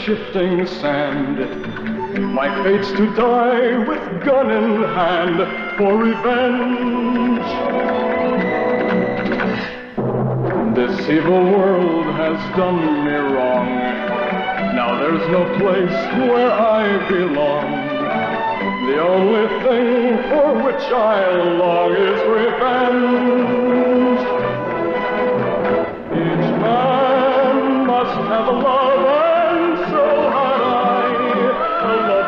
Shifting sand, my fate's to die with gun in hand for revenge. This evil world has done me wrong. Now there's no place where I belong. The only thing for which I long is revenge. Each man must have a love.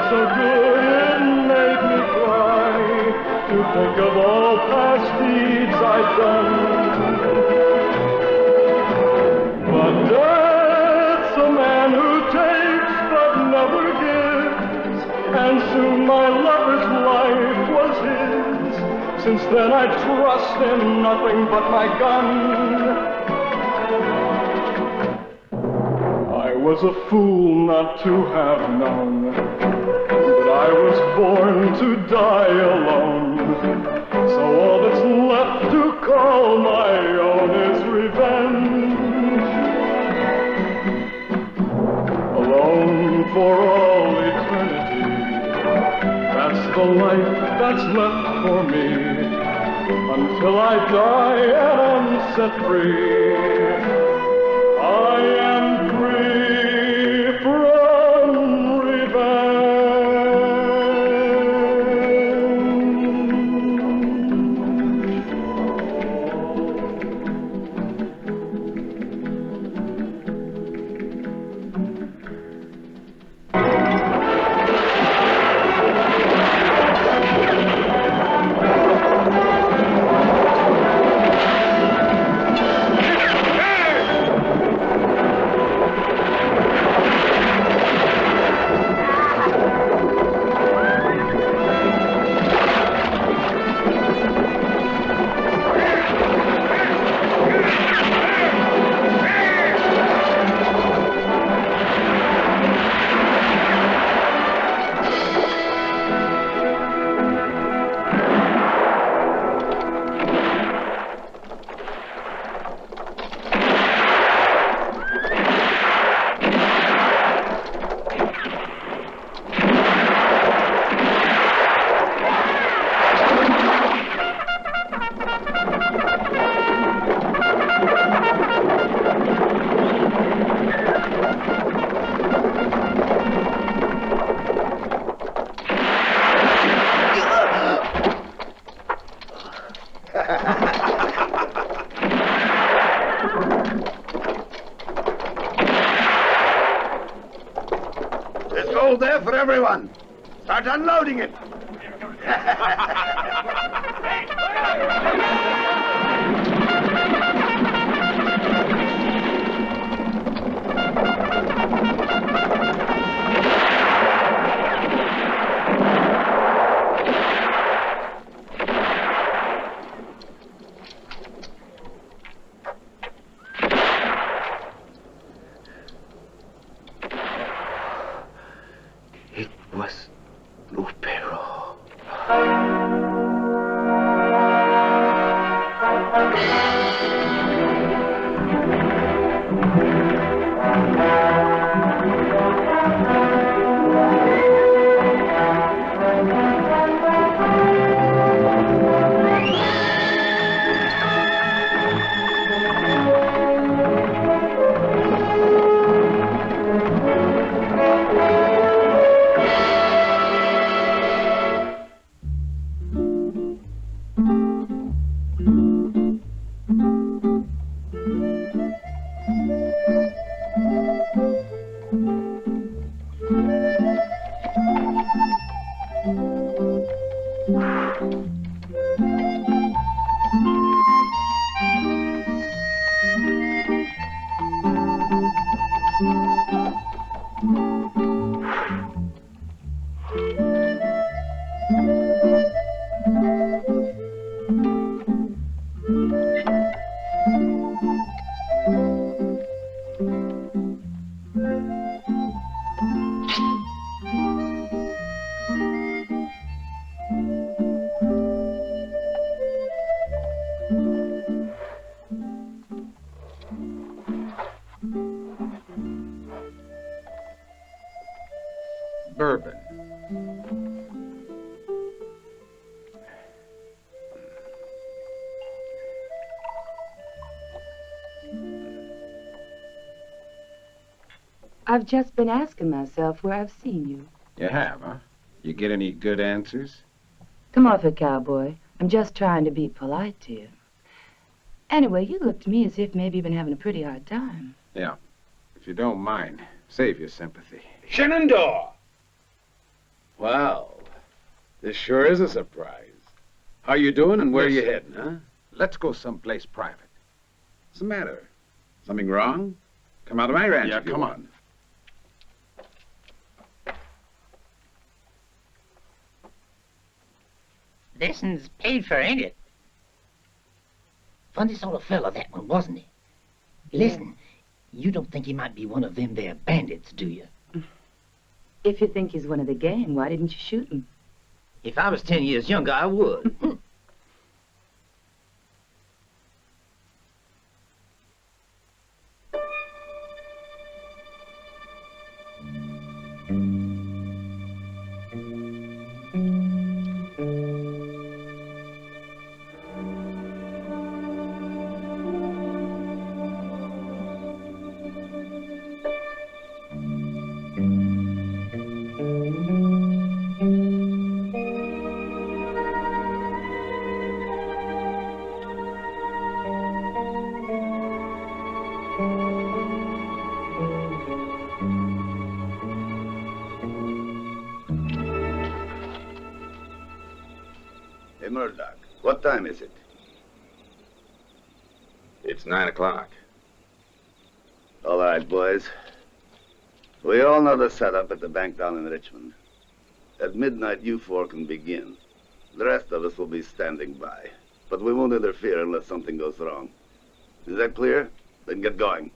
So good it made me cry to think of all past deeds I've done. But death's a man who takes but never gives, and soon my lover's life was his. Since then I trust in nothing but my gun. I was a fool not to have known. I was born to die alone, so all that's left to call my own is revenge. Alone for all eternity, that's the life that's left for me, until I die and am set free. I am free from revenge. There for everyone. Start unloading it. I've just been asking myself where I've seen you. You have, huh? You get any good answers? Come off it, cowboy. I'm just trying to be polite to you. Anyway, you look to me as if maybe you've been having a pretty hard time. Yeah. If you don't mind, save your sympathy. Shenandoah! Well, this sure is a surprise. How you doing and where you heading, huh? Let's go someplace private. What's the matter? Something wrong? Come out of my ranch Yeah, if you come want. on. This's paid for, ain't it? Funny sort of fella, that one, wasn't he? Listen, you don't think he might be one of them there bandits, do you? If you think he's one of the gang, why didn't you shoot him? If I was 10 years younger, I would. Hey, Murdoch, what time is it? It's 9 o'clock. All right, boys. We all know the setup at the bank down in Richmond. At midnight, you four can begin. The rest of us will be standing by. But we won't interfere unless something goes wrong. Is that clear? Then get going.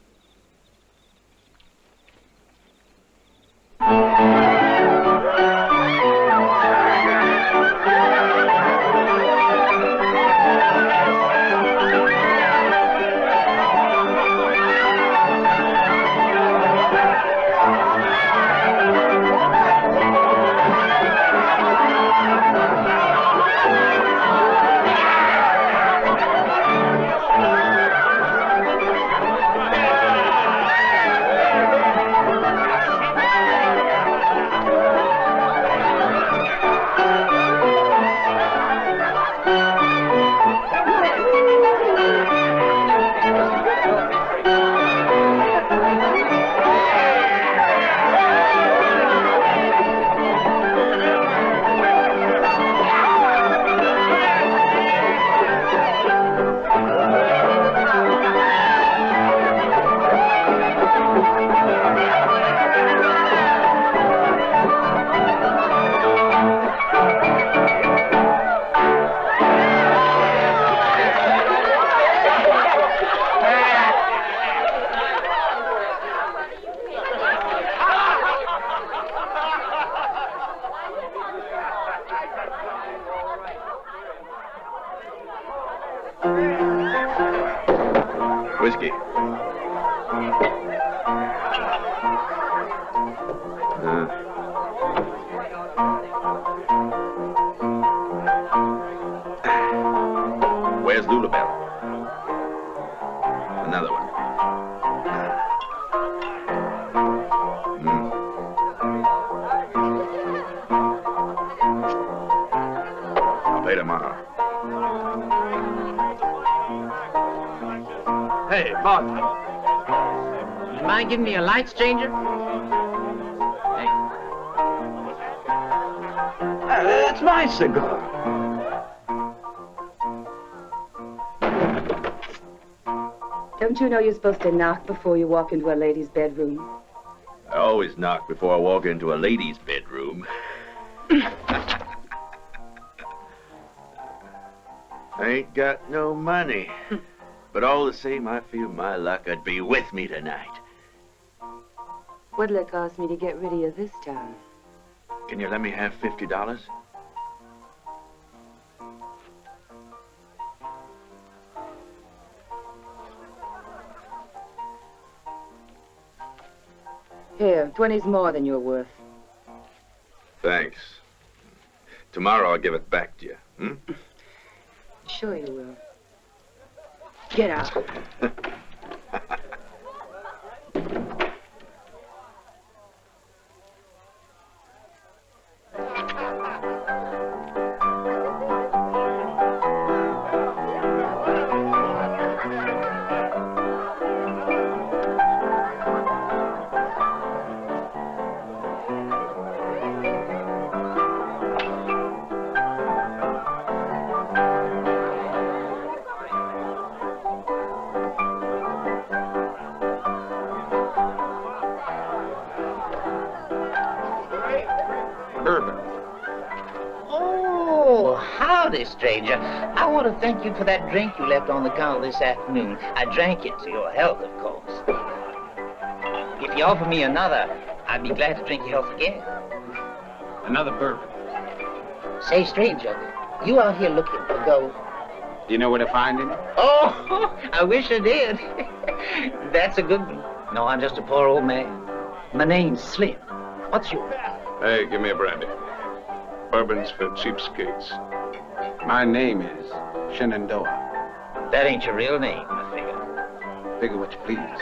Whiskey. Where's Lulabelle? Another one. I'll pay tomorrow. Hey, boss. You mind giving me a lights changer? Hey. That's my cigar. Don't you know you're supposed to knock before you walk into a lady's bedroom? I always knock before I walk into a lady's bedroom. I ain't got no money. But all the same, I feel my luck would be with me tonight. What'll it cost me to get rid of you this time? Can you let me have $50? Here, 20's more than you're worth. Thanks. Tomorrow I'll give it back to you. Hmm? Sure you will. Get out. howdy, stranger. I want to thank you for that drink you left on the counter this afternoon. I drank it to your health, of course. If you offer me another, I'd be glad to drink your health again. Another bourbon. Say, stranger, you out here looking for gold? Do you know where to find it? Oh, I wish I did. That's a good one. No, I'm just a poor old man. My name's Slim. What's yours? Hey, give me a brandy. Bourbon's for cheapskates. My name is Shenandoah. That ain't your real name, I figure. Figure what you please.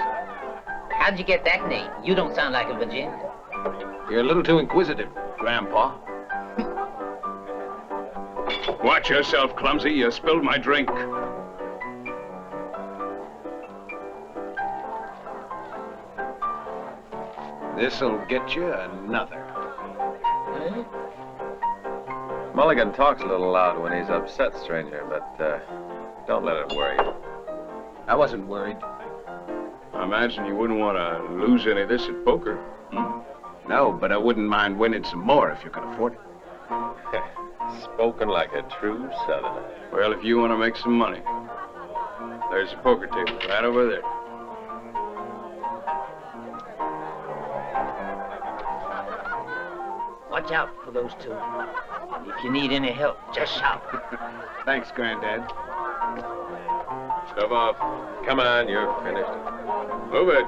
How'd you get that name? You don't sound like a Virginian. You're a little too inquisitive, Grandpa. Watch yourself, clumsy. You spilled my drink. This'll get you another. Huh? Mulligan talks a little loud when he's upset, stranger, but don't let it worry you. I wasn't worried. I imagine you wouldn't want to lose any of this at poker. Hmm? No, but I wouldn't mind winning some more if you could afford it. Spoken like a true Southerner. Well, if you want to make some money, there's a poker table right over there. Watch out for those two. If you need any help, just shout. Thanks, Granddad. Shove off. Come on, you're finished. Move it.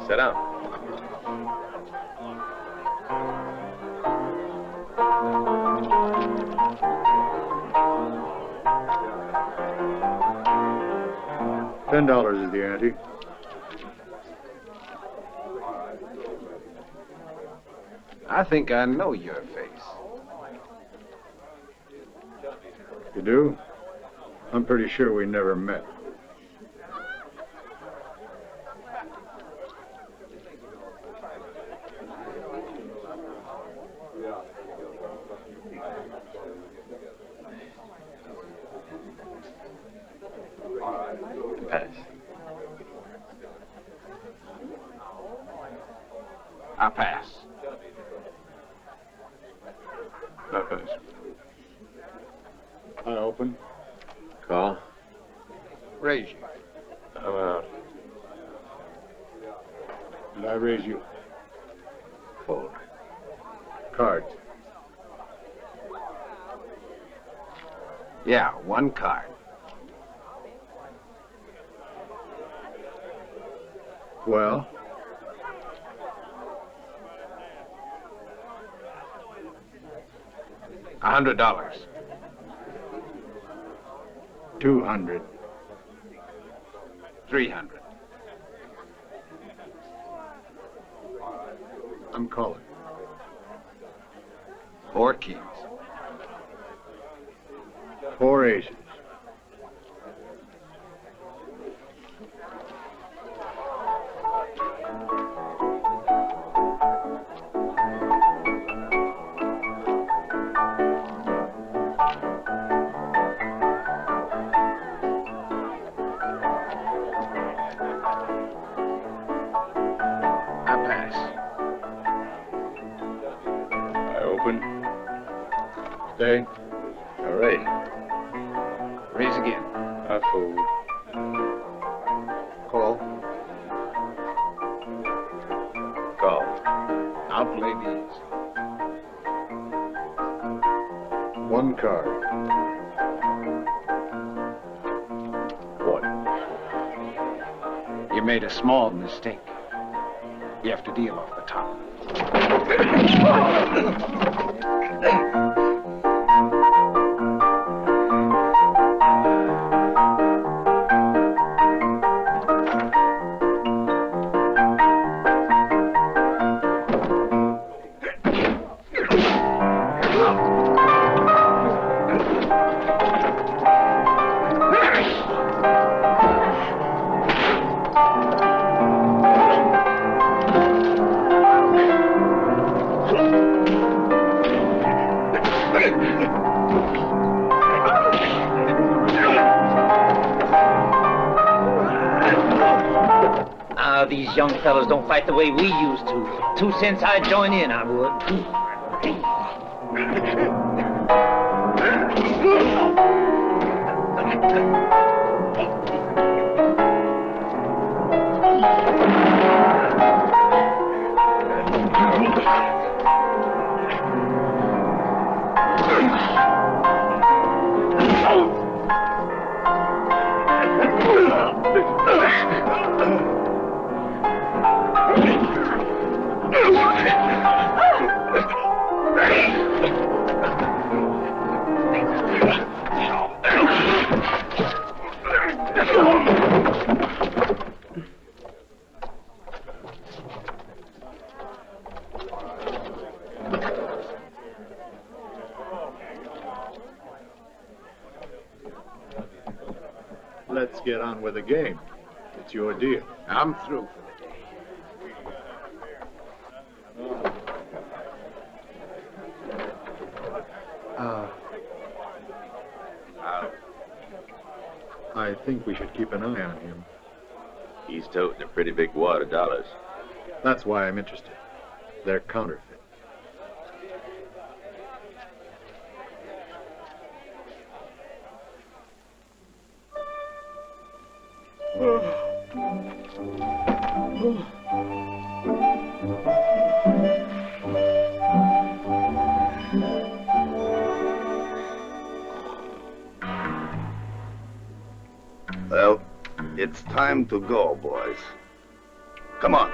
Sit down. $10 is the ante. I think I know your face. You do? I'm pretty sure we never met. Pass. I pass. Not pass. I open. Call. Raise you. I'm out. And I raise you. Fold. Cards. Yeah, one card. Well? $100. 200. 300. I'm calling. 4 keys. 4 aces. I pass. I open. Stay. All right. Raise again. I fold. Call. Call. I'll play these. 1 card. 1. You made a small mistake. You have to deal off the top. These young fellas don't fight the way we used to. 2 cents I'd join in, I would. Let's get on with the game. It's your deal. I'm through for the day. I think we should keep an eye on him. He's toting a pretty big wad of dollars. That's why I'm interested. They're counterfeit. Well, it's time to go, boys. Come on.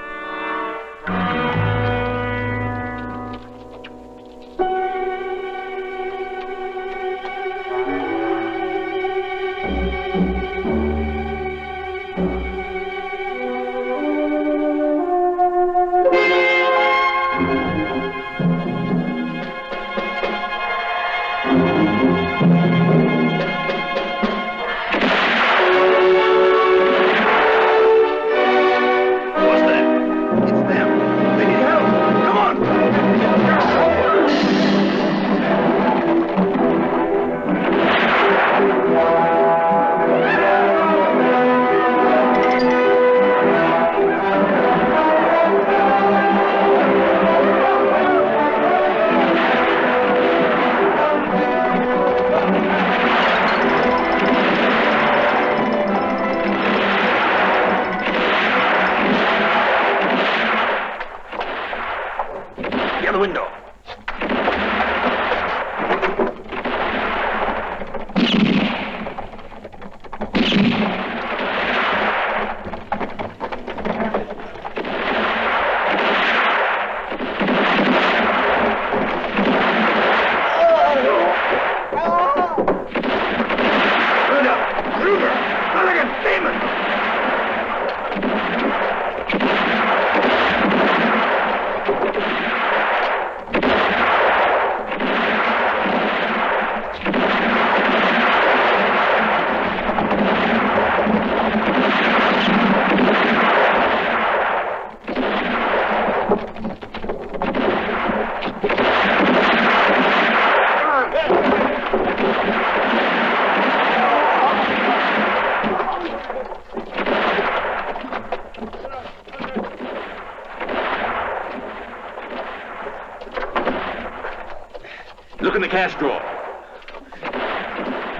Look in the cash drawer.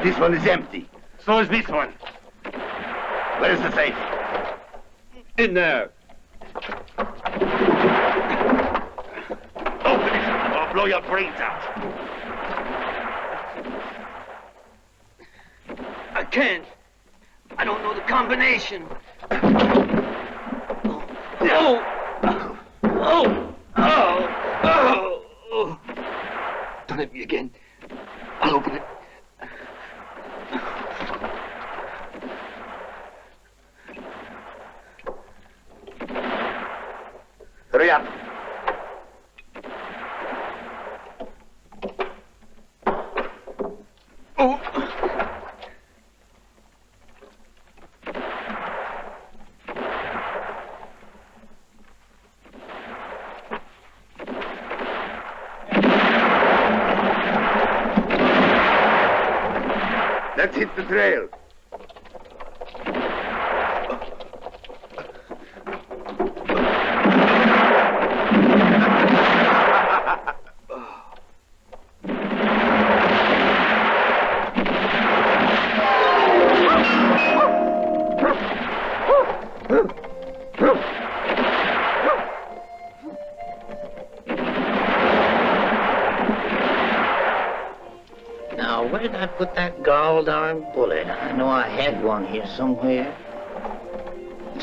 This one is empty. So is this one. Where's the safe? In there. Open it or I'll blow your brains out. I can't. I don't know the combination. No! Oh! Oh! Oh! Oh! Don't hit me again. I'll open it. Hurry up. Oh! Let's hit the trail. put that gall-darn bullet? I know I had one here somewhere.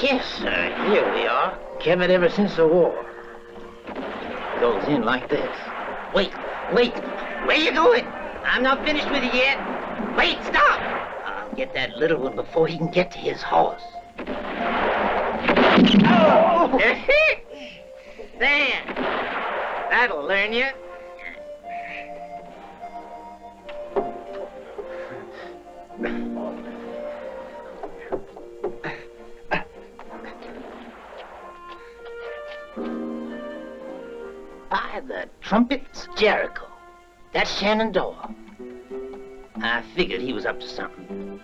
Yes, sir, here we are. Kept it ever since the war. Goes in like this. Wait, where you going? I'm not finished with you yet. Wait, stop! I'll get that little one before he can get to his horse. Oh! There. That'll learn you. By the trumpets, Jericho. That's Shenandoah. I figured he was up to something.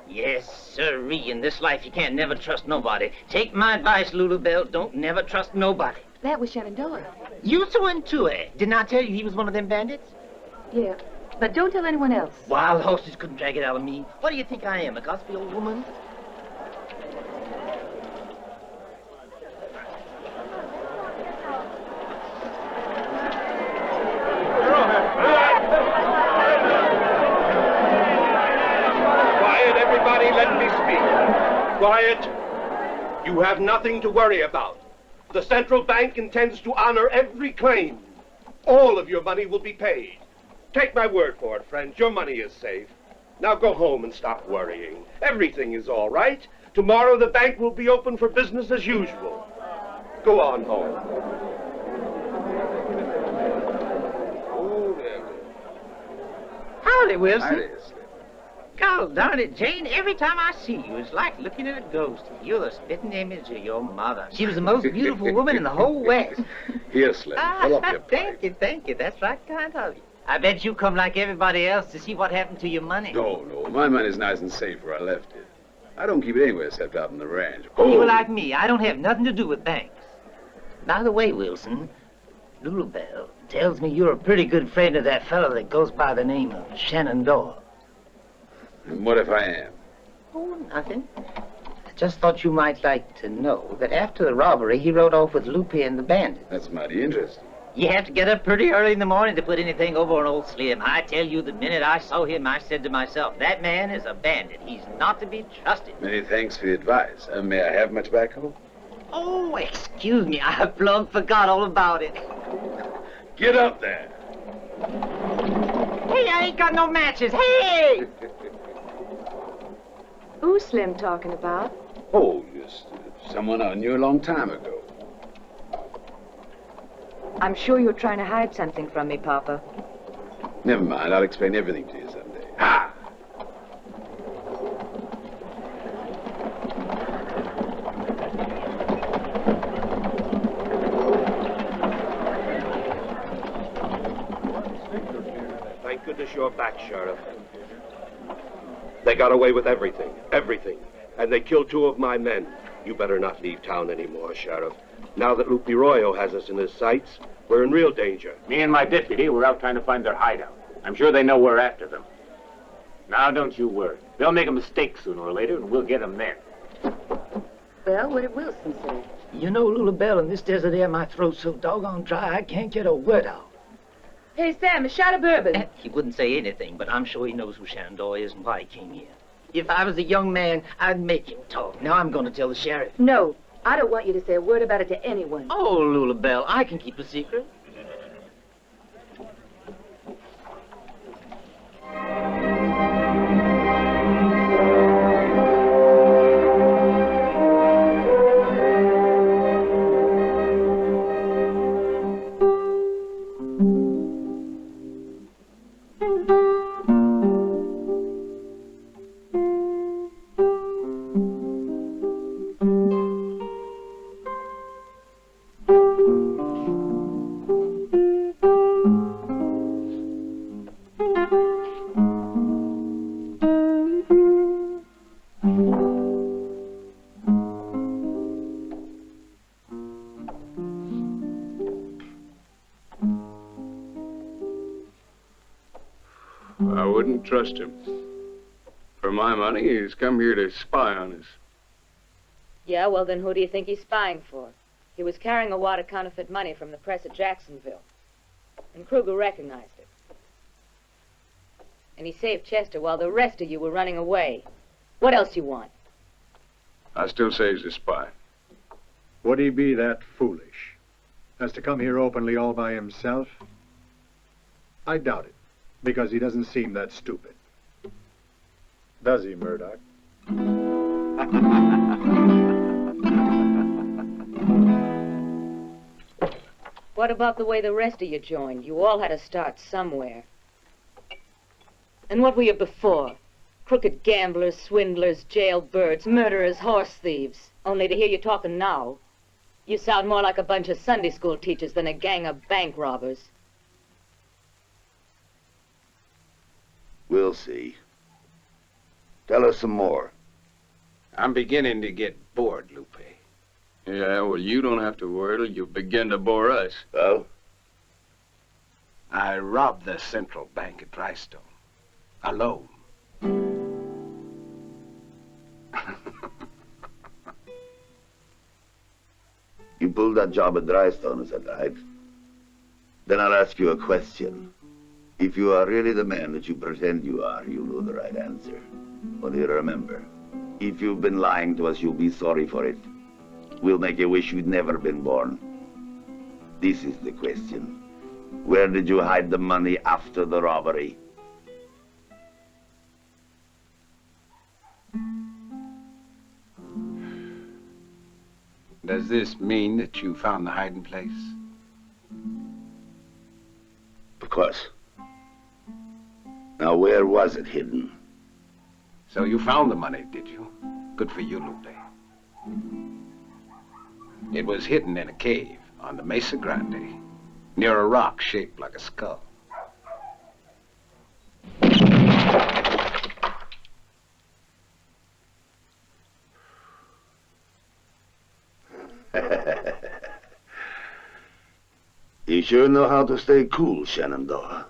Yes, sirree. In this life, you can't never trust nobody. Take my advice, Lulu Bell. Don't never trust nobody. That was Shenandoah. You two and two, eh? Didn't I tell you he was one of them bandits? Yeah, but don't tell anyone else. Wild horses couldn't drag it out of me. What do you think I am, a gossipy old woman? Quiet, everybody, let me speak. Quiet. You have nothing to worry about. The central bank intends to honor every claim. All of your money will be paid. Take my word for it, friends. Your money is safe. Now go home and stop worrying. Everything is all right. Tomorrow the bank will be open for business as usual. Go on home. Oh, there. Howdy, Wilson. Howdy, God darn it, Jane, every time I see you, it's like looking at a ghost. You're the spitting image of your mother. She was the most beautiful woman in the whole West. Here, Slim, fill up your pipe. Thank you. That's right kind of you. I bet you come like everybody else to see what happened to your money. No, my money's nice and safe where I left it. I don't keep it anywhere except out on the ranch. You're like me. I don't have nothing to do with banks. By the way, Wilson, Lulu Bell tells me you're a pretty good friend of that fellow that goes by the name of Shenandoah. And what if I am? Oh, nothing. I just thought you might like to know that after the robbery, he rode off with Lupe and the bandit. That's mighty interesting. You have to get up pretty early in the morning to put anything over on old Slim. I tell you, the minute I saw him, I said to myself, that man is a bandit. He's not to be trusted. Many thanks for the advice. May I have my tobacco? Oh, excuse me. I plumb forgot all about it. Get up there. Hey, I ain't got no matches. Hey! Who's Slim talking about? Oh, just someone I knew a long time ago. I'm sure you're trying to hide something from me, Papa. Never mind, I'll explain everything to you someday. Ha! Thank goodness you're back, Sheriff. They got away with everything. And they killed 2 of my men. You better not leave town anymore, Sheriff. Now that Lupe Royo has us in his sights, we're in real danger. Me and my deputy were out trying to find their hideout. I'm sure they know we're after them. Now, don't you worry. They'll make a mistake sooner or later, and we'll get them then. Well, what did Wilson say? You know, Lulu Bell, in this desert air, my throat's so doggone dry, I can't get a word out. Hey, Sam, a shot of bourbon. He wouldn't say anything, but I'm sure he knows who Shenandoah is and why he came here. If I was a young man, I'd make him talk. Now I'm going to tell the sheriff. No, I don't want you to say a word about it to anyone. Oh, Lulu Bell, I can keep a secret. I wouldn't trust him. For my money, he's come here to spy on us. Yeah, well, then who do you think he's spying for? He was carrying a wad of counterfeit money from the press at Jacksonville. And Kruger recognized it. And he saved Chester while the rest of you were running away. What else you want? I still say he's a spy. Would he be that foolish as to come here openly all by himself? I doubt it, because he doesn't seem that stupid. Does he, Murdoch? What about the way the rest of you joined? You all had to start somewhere. And what were you before? Crooked gamblers, swindlers, jailbirds, murderers, horse thieves. Only to hear you talking now, you sound more like a bunch of Sunday school teachers than a gang of bank robbers. We'll see. Tell us some more. I'm beginning to get bored, Lupe. Yeah, well, you don't have to worry till you begin to bore us. Well? I robbed the Central Bank at Drystone. Alone. You pulled that job at Drystone, is that right? Then I'll ask you a question. If you are really the man that you pretend you are, you'll know the right answer. Only remember, if you've been lying to us, you'll be sorry for it. We'll make you wish you'd never been born. This is the question. Where did you hide the money after the robbery? Does this mean that you found the hiding place? Of course. Now, where was it hidden? So you found the money, did you? Good for you, Lupe. It was hidden in a cave on the Mesa Grande, near a rock shaped like a skull. You sure know how to stay cool, Shenandoah.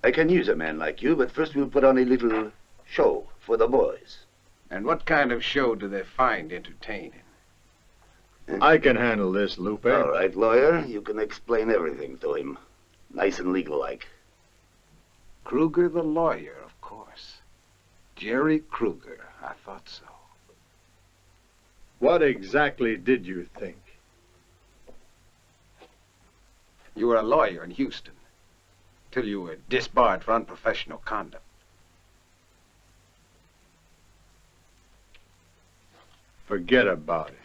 I can use a man like you, but first we'll put on a little show for the boys. And what kind of show do they find entertaining? I can handle this, Lupe. All right, lawyer. You can explain everything to him. Nice and legal-like. Kruger the lawyer, of course. Jerry Kruger. I thought so. What exactly did you think? You were a lawyer in Houston, till you were disbarred for unprofessional conduct. Forget about it.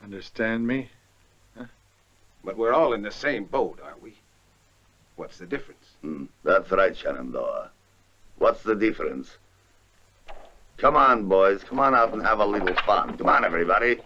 Understand me? Huh? But we're all in the same boat, aren't we? What's the difference? That's right, Shenandoah. What's the difference? Come on, boys. Come on out and have a little fun. Come on, everybody.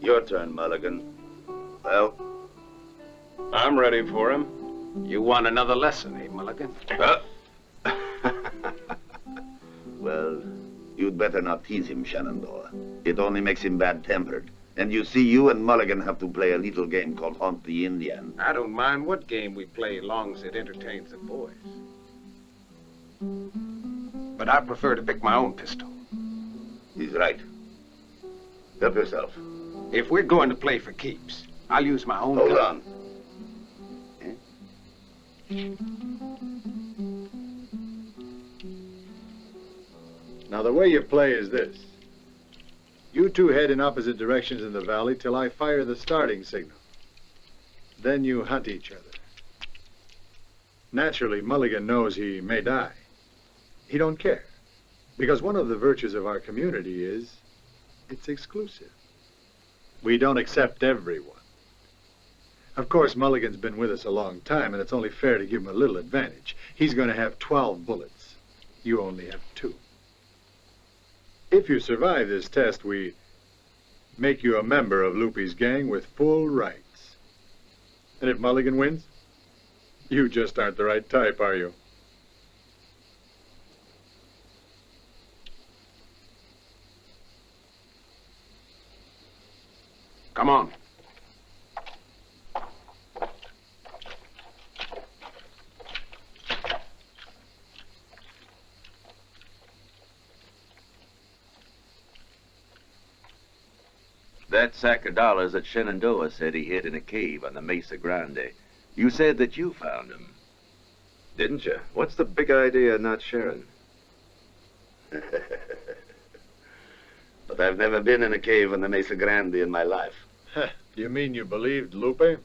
Your turn, Mulligan. Well? I'm ready for him. You want another lesson, eh, Mulligan? Well, you'd better not tease him, Shenandoah. It only makes him bad-tempered. And you see, you and Mulligan have to play a little game called Hunt the Indian. I don't mind what game we play, as long as it entertains the boys. But I prefer to pick my own pistol. He's right. Help yourself. If we're going to play for keeps, I'll use my own gun. gun. Hold on. Now, the way you play is this. You two head in opposite directions in the valley till I fire the starting signal. Then you hunt each other. Naturally, Mulligan knows he may die. He don't care. Because one of the virtues of our community is it's exclusive. We don't accept everyone. Of course, Mulligan's been with us a long time, and it's only fair to give him a little advantage. He's going to have 12 bullets. You only have 2. If you survive this test, we make you a member of Loopy's gang with full rights. And if Mulligan wins, you just aren't the right type, are you? Come on. That sack of dollars that Shenandoah said he hid in a cave on the Mesa Grande. You said that you found him. Didn't you? What's the big idea of not sharing? But I've never been in a cave on the Mesa Grande in my life. You mean you believed Lupe?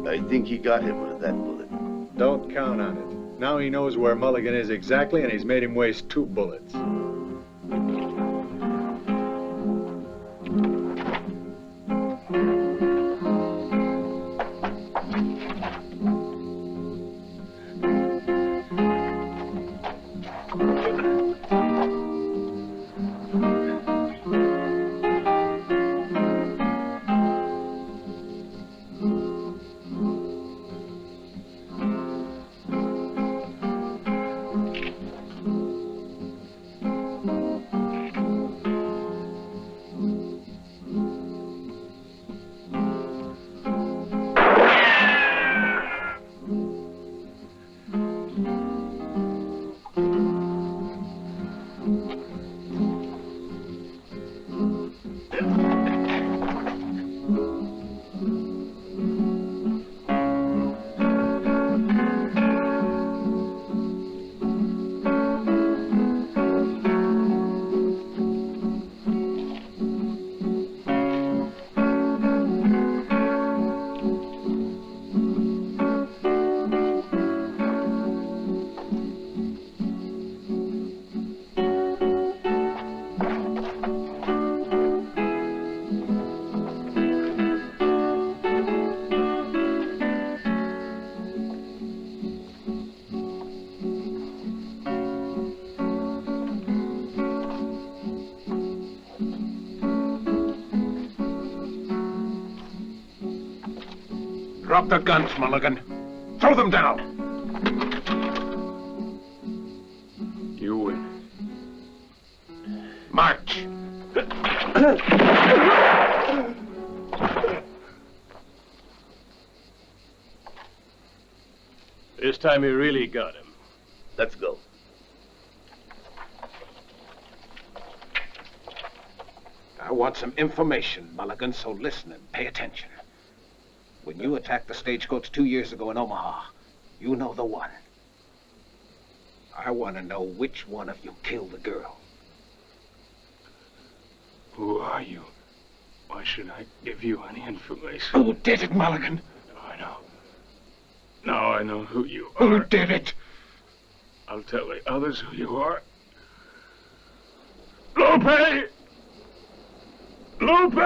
I think he got him with that bullet. Don't count on it. Now he knows where Mulligan is exactly, and he's made him waste 2 bullets. Drop the guns, Mulligan. Throw them down. You win. March. time we really got him. Let's go. I want some information, Mulligan, so listen and pay attention. When you attacked the stagecoach 2 years ago in Omaha, you know the one. I want to know which one of you killed the girl. Who are you? Why should I give you any information? Who did it, Mulligan? I know. Now I know who you are. Who did it? I'll tell the others who you are. Lupe! Lupe!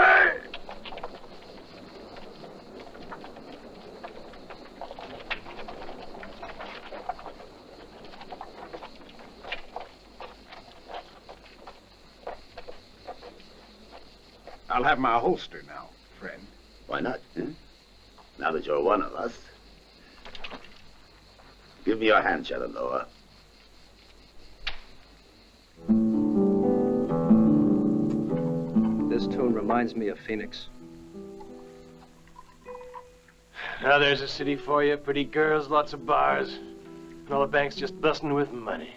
I'll have my holster now, friend. Why not? Now that you're one of us. Give me your hand, Shenandoah. This tune reminds me of Phoenix. Now there's a city for you. Pretty girls, lots of bars. And all the banks just busting with money.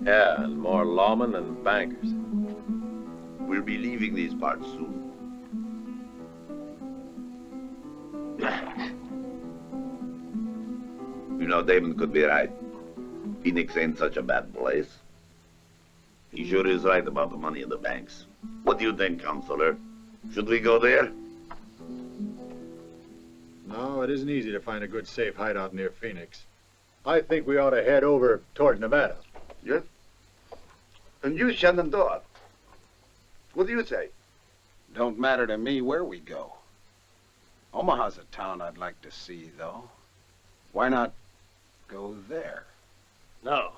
Yeah, and more lawmen and bankers. We'll be leaving these parts soon. You know, Damon could be right. Phoenix ain't such a bad place. He sure is right about the money in the banks. What do you think, Counselor? Should we go there? No, it isn't easy to find a good safe hideout near Phoenix. I think we ought to head over toward Nevada. Yes? And you, Shenandoah. What do you say? Don't matter to me where we go. Omaha's a town I'd like to see, though. Why not go there? No.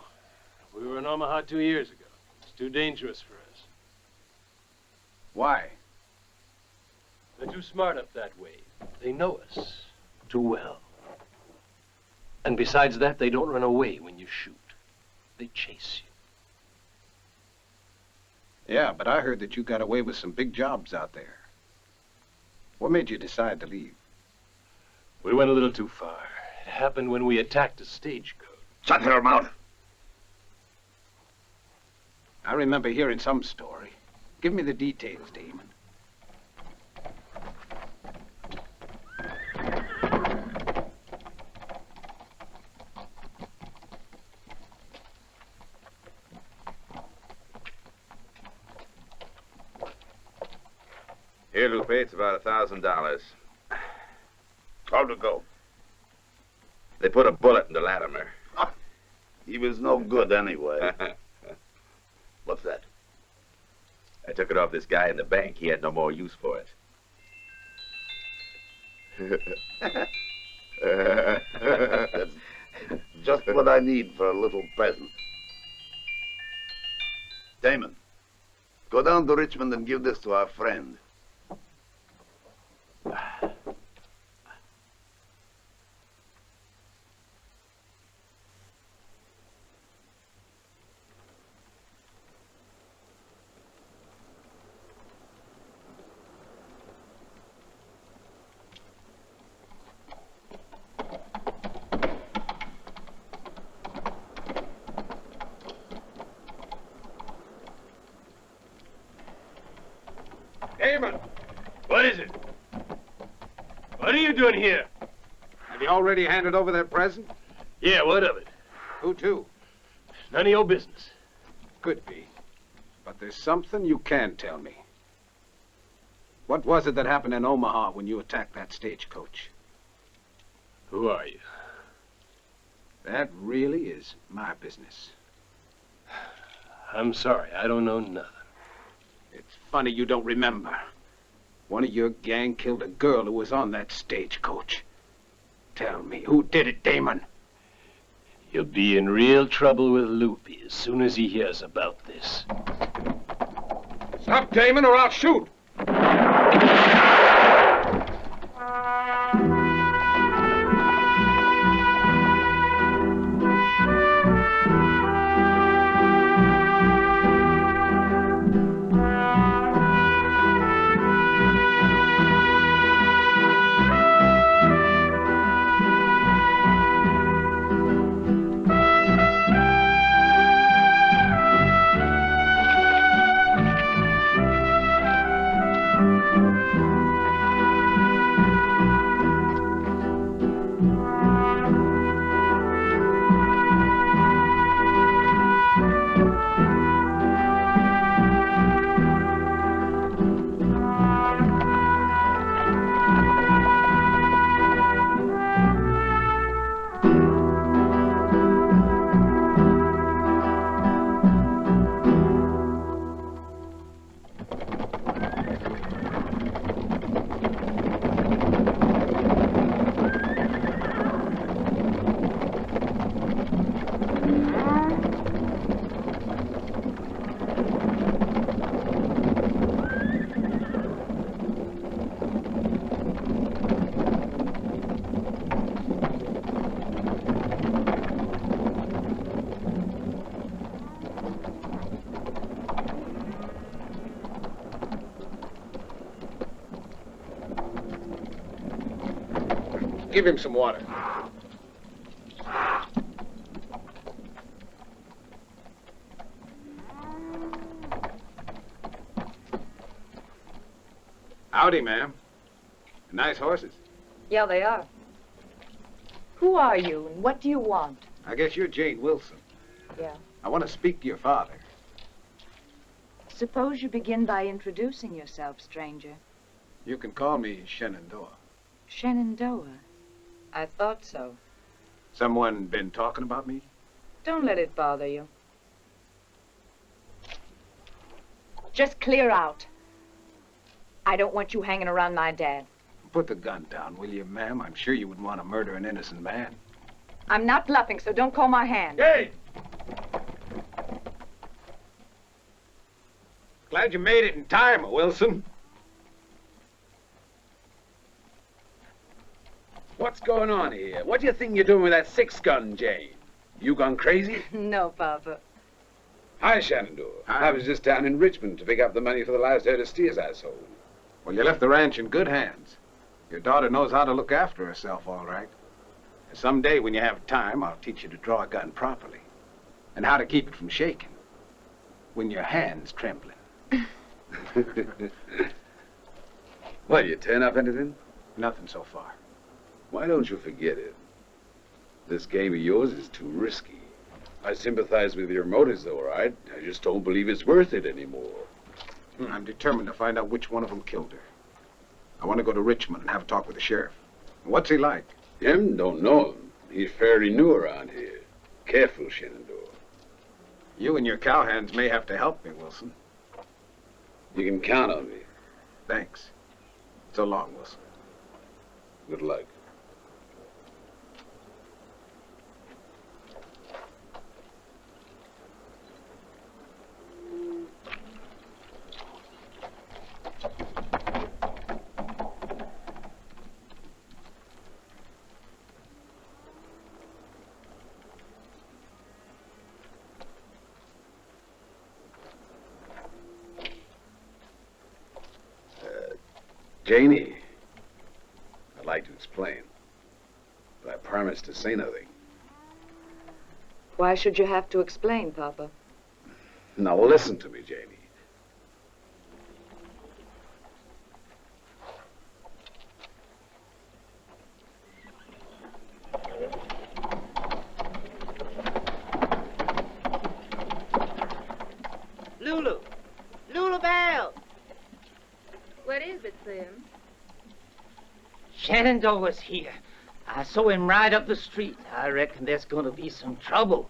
We were in Omaha 2 years ago. It's too dangerous for us. Why? They're too smart up that way. They know us too well. And besides that, they don't run away when you shoot. They chase you. Yeah, but I heard that you got away with some big jobs out there. What made you decide to leave? We went a little too far. It happened when we attacked a stagecoach. Shut your mouth. I remember hearing some story. Give me the details, Damon. Here, Lupe, it's about $1,000. How'd it go? They put a bullet into Latimer. He was no good anyway. What's that? I took it off this guy in the bank. He had no more use for it. That's just what I need for a little present. Damon, go down to Richmond and give this to our friend. Damon! What is it? What are you doing here? Have you already handed over that present? Yeah, what of it? Who to? None of your business. Could be. But there's something you can tell me. What was it that happened in Omaha when you attacked that stagecoach? Who are you? That really is my business. I'm sorry, I don't know nothing. It's funny you don't remember. One of your gang killed a girl who was on that stagecoach. Tell me, who did it, Damon? You'll be in real trouble with Lupe as soon as he hears about this. Stop, Damon, or I'll shoot! Give him some water. Howdy, ma'am. Nice horses. Yeah, they are. Who are you, and what do you want? I guess you're Jane Wilson. Yeah. I want to speak to your father. Suppose you begin by introducing yourself, stranger. You can call me Shenandoah. Shenandoah. I thought so. Someone been talking about me? Don't let it bother you. Just clear out. I don't want you hanging around my dad. Put the gun down, will you, ma'am? I'm sure you wouldn't want to murder an innocent man. I'm not bluffing, so don't call my hand. Hey! Glad you made it in time, Wilson. What's going on here? What do you think you're doing with that 6-gun, Jane? You gone crazy? No, Papa. Hi, Shenandoah. I was just down in Richmond to pick up the money for the last herd of steers I sold. Well, you left the ranch in good hands. Your daughter knows how to look after herself, all right. And someday, when you have time, I'll teach you to draw a gun properly. And how to keep it from shaking. When your hand's trembling. Well, you turn up anything? Nothing so far. Why don't you forget it? This game of yours is too risky. I sympathize with your motives, though, all right? I just don't believe it's worth it anymore. I'm determined to find out which one of them killed her. I want to go to Richmond and have a talk with the sheriff. What's he like? Him? Don't know him. He's fairly new around here. Careful, Shenandoah. You and your cowhands may have to help me, Wilson. You can count on me. Thanks. So long, Wilson. Good luck. Janie, I'd like to explain, but I promise to say nothing. Why should you have to explain, Papa? Now listen to me, Janie. Lulu! Lulu Bell! What is it, Slim? Shenandoah's here. I saw him ride up the street. I reckon there's gonna be some trouble.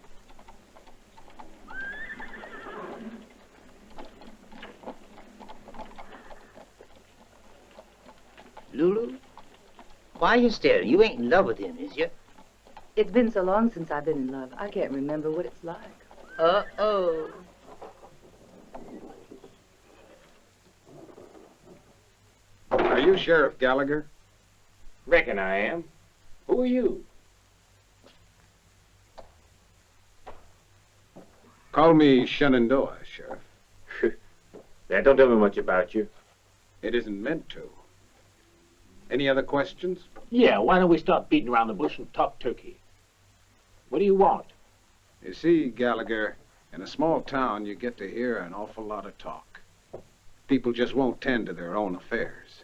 Lulu? Why are you staring? You ain't in love with him, is you? It's been so long since I've been in love, I can't remember what it's like. Uh-oh. Are you Sheriff Gallagher? Reckon I am. Who are you? Call me Shenandoah, Sheriff. That don't tell me much about you. It isn't meant to. Any other questions? Yeah, why don't we stop beating around the bush and talk turkey? What do you want? You see, Gallagher, in a small town, you get to hear an awful lot of talk. People just won't tend to their own affairs.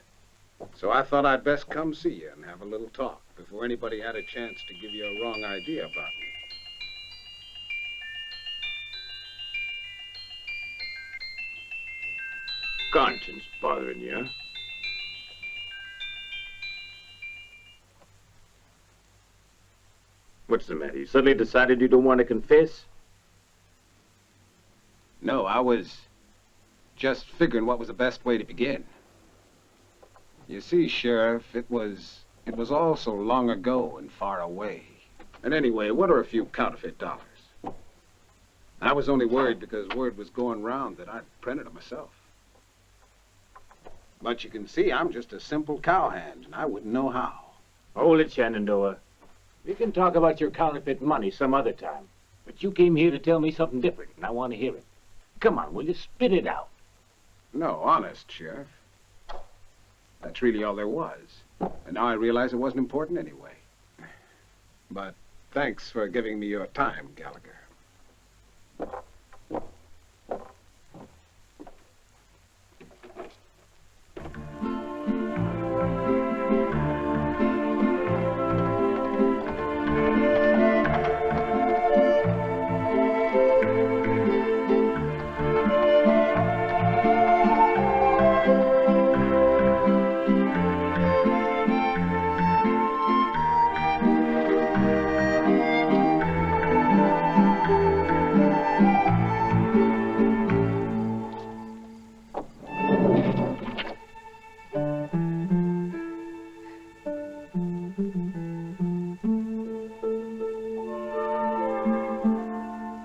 So I thought I'd best come see you and have a little talk before anybody had a chance to give you a wrong idea about me. Conscience bothering you, huh? What's the matter? You suddenly decided you don't want to confess? No, I was just figuring what was the best way to begin. You see, Sheriff, it was all so long ago and far away. And anyway, what are a few counterfeit dollars? I was only worried because word was going round that I'd printed them myself. But you can see I'm just a simple cowhand, and I wouldn't know how. Hold it, Shenandoah. We can talk about your counterfeit money some other time. But you came here to tell me something different, and I want to hear it. Come on, will you spit it out? No, honest, Sheriff. That's really all there was. And now I realize it wasn't important anyway. But thanks for giving me your time, Gallagher.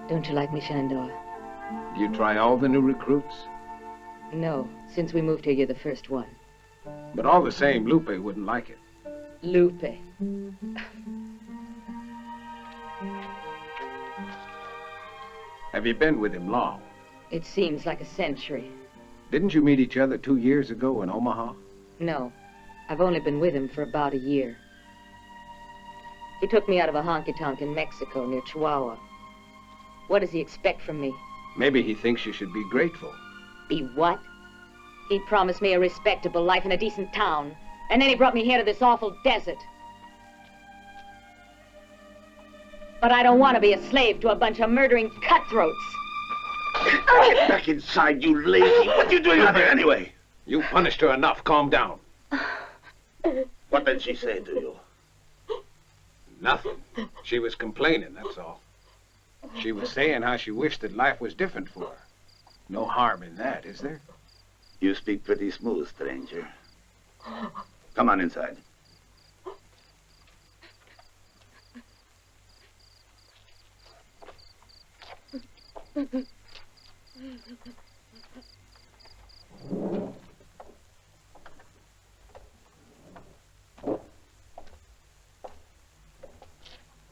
Don't you like me, Shenandoah? Do you try all the new recruits? No. Since we moved here, you're the first one. But all the same, Lupe wouldn't like it. Lupe. Have you been with him long? It seems like a century. Didn't you meet each other 2 years ago in Omaha? No. I've only been with him for about a year. He took me out of a honky-tonk in Mexico near Chihuahua. What does he expect from me? Maybe he thinks you should be grateful. Be what? He promised me a respectable life in a decent town. And then he brought me here to this awful desert. But I don't want to be a slave to a bunch of murdering cutthroats. Get back inside, you lazy. What are you doing out there anyway? You punished her enough. Calm down. What did she say to you? Nothing. She was complaining, that's all. She was saying how she wished that life was different for her. No harm in that, is there? You speak pretty smooth, stranger. Come on inside.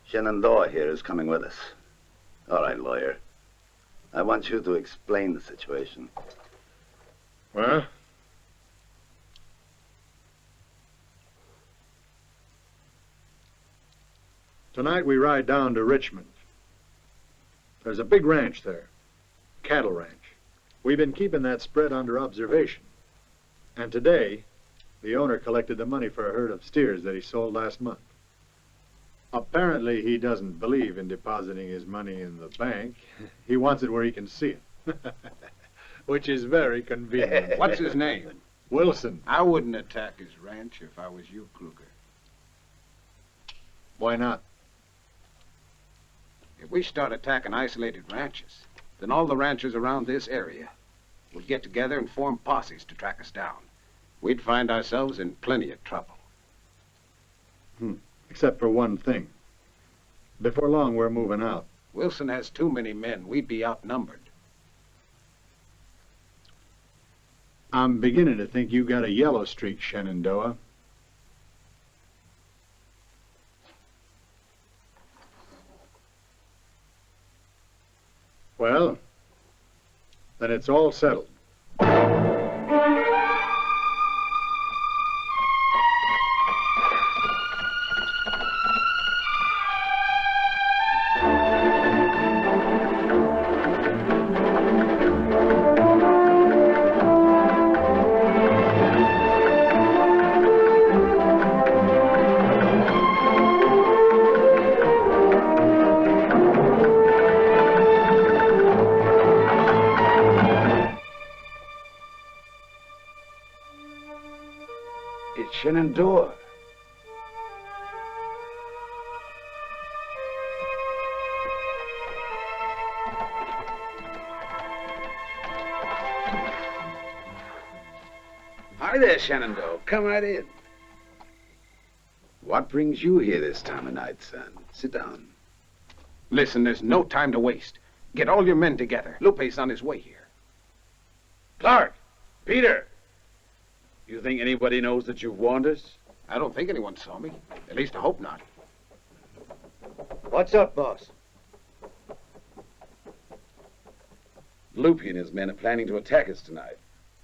Shenandoah here is coming with us. All right, lawyer. I want you to explain the situation. Well? Tonight we ride down to Richmond. There's a big ranch there. Cattle ranch. We've been keeping that spread under observation. And today, the owner collected the money for a herd of steers that he sold last month. Apparently, he doesn't believe in depositing his money in the bank. He wants it where he can see it. Which is very convenient. What's his name? Wilson. I wouldn't attack his ranch if I was you, Kruger. Why not? If we start attacking isolated ranches, then all the ranchers around this area would get together and form posses to track us down. We'd find ourselves in plenty of trouble. Except for one thing. Before long, we're moving out. Wilson has too many men. We'd be outnumbered. I'm beginning to think you got a yellow streak, Shenandoah. Well, then it's all settled. Shenandoah. Hi there, Shenandoah. Come right in. What brings you here this time of night, son? Sit down. Listen, there's no time to waste. Get all your men together. Lupe's on his way here. Clark! Peter! You think anybody knows that you've warned us? I don't think anyone saw me. At least I hope not. What's up, boss? Lupe and his men are planning to attack us tonight.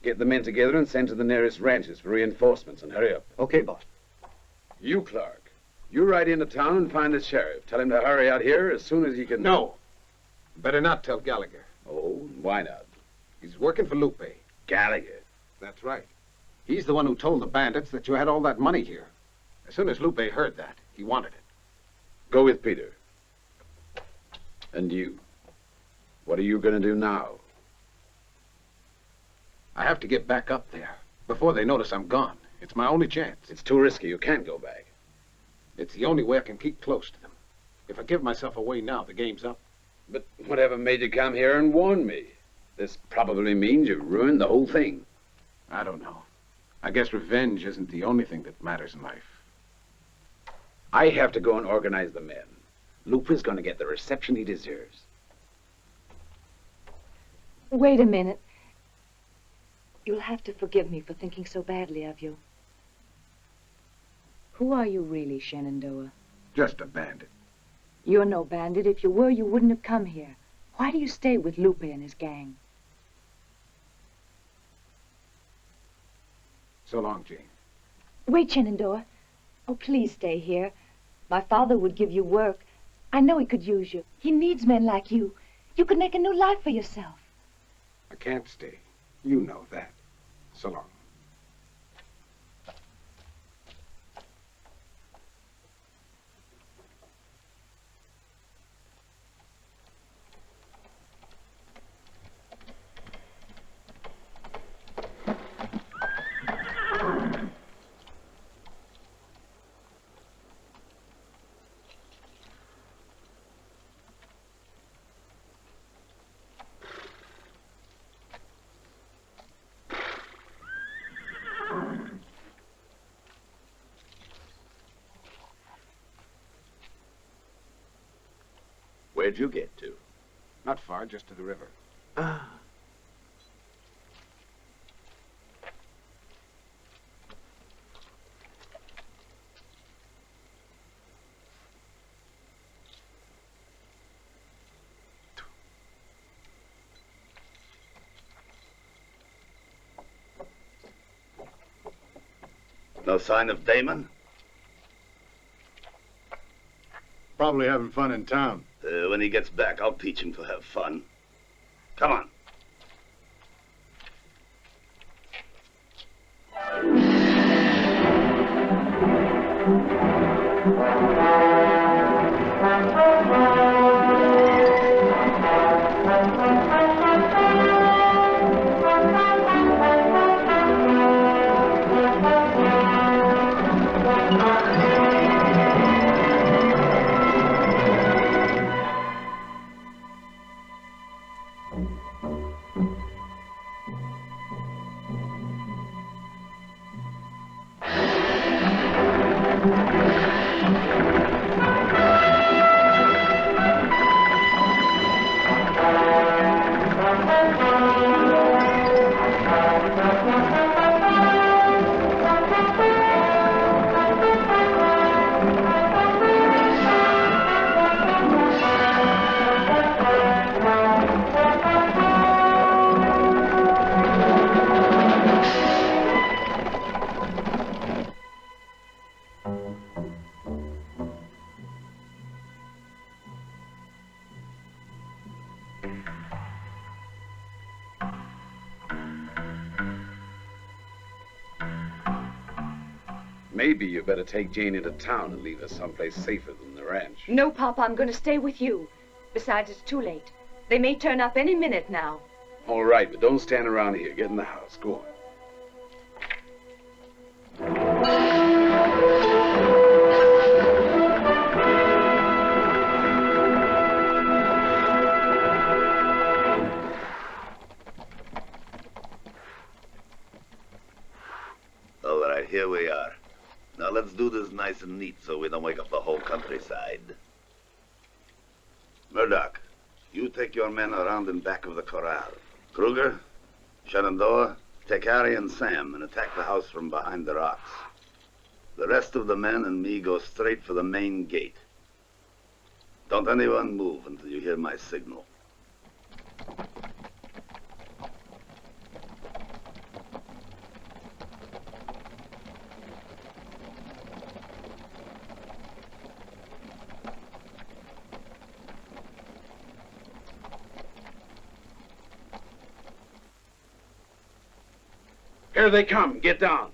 Get the men together and send to the nearest ranches for reinforcements and hurry up. Okay, boss. You, Clark. You ride into town and find the sheriff. Tell him to hurry out here as soon as he can. No. Better not tell Gallagher. Oh, why not? He's working for Lupe. Gallagher? That's right. He's the one who told the bandits that you had all that money here. As soon as Lupe heard that, he wanted it. Go with Peter. And you? What are you going to do now? I have to get back up there before they notice I'm gone. It's my only chance. It's too risky. You can't go back. It's the only way I can keep close to them. If I give myself away now, the game's up. But whatever made you come here and warn me? This probably means you ruined the whole thing. I don't know. I guess revenge isn't the only thing that matters in life. I have to go and organize the men. Lupe's going to get the reception he deserves. Wait a minute. You'll have to forgive me for thinking so badly of you. Who are you really, Shenandoah? Just a bandit. You're no bandit. If you were, you wouldn't have come here. Why do you stay with Lupe and his gang? So long, Jane. Wait, Shenandoah. Oh, please stay here. My father would give you work. I know he could use you. He needs men like you. You could make a new life for yourself. I can't stay. You know that. So long. Where'd you get to? Not far, just to the river. Ah. No sign of Damon? Probably having fun in town. When he gets back, I'll teach him to have fun. Come on. Maybe you better take Jane into town and leave her someplace safer than the ranch. No, Papa, I'm going to stay with you. Besides, it's too late. They may turn up any minute now. All right, but don't stand around here. Get in the house. Go on. All right, here we are. Now let's do this nice and neat so we don't wake up the whole countryside. Murdoch, you take your men around in back of the corral. Kruger, Shenandoah, take Harry and Sam and attack the house from behind the rocks. The rest of the men and me go straight for the main gate. Don't anyone move until you hear my signal. Here they come. Get down.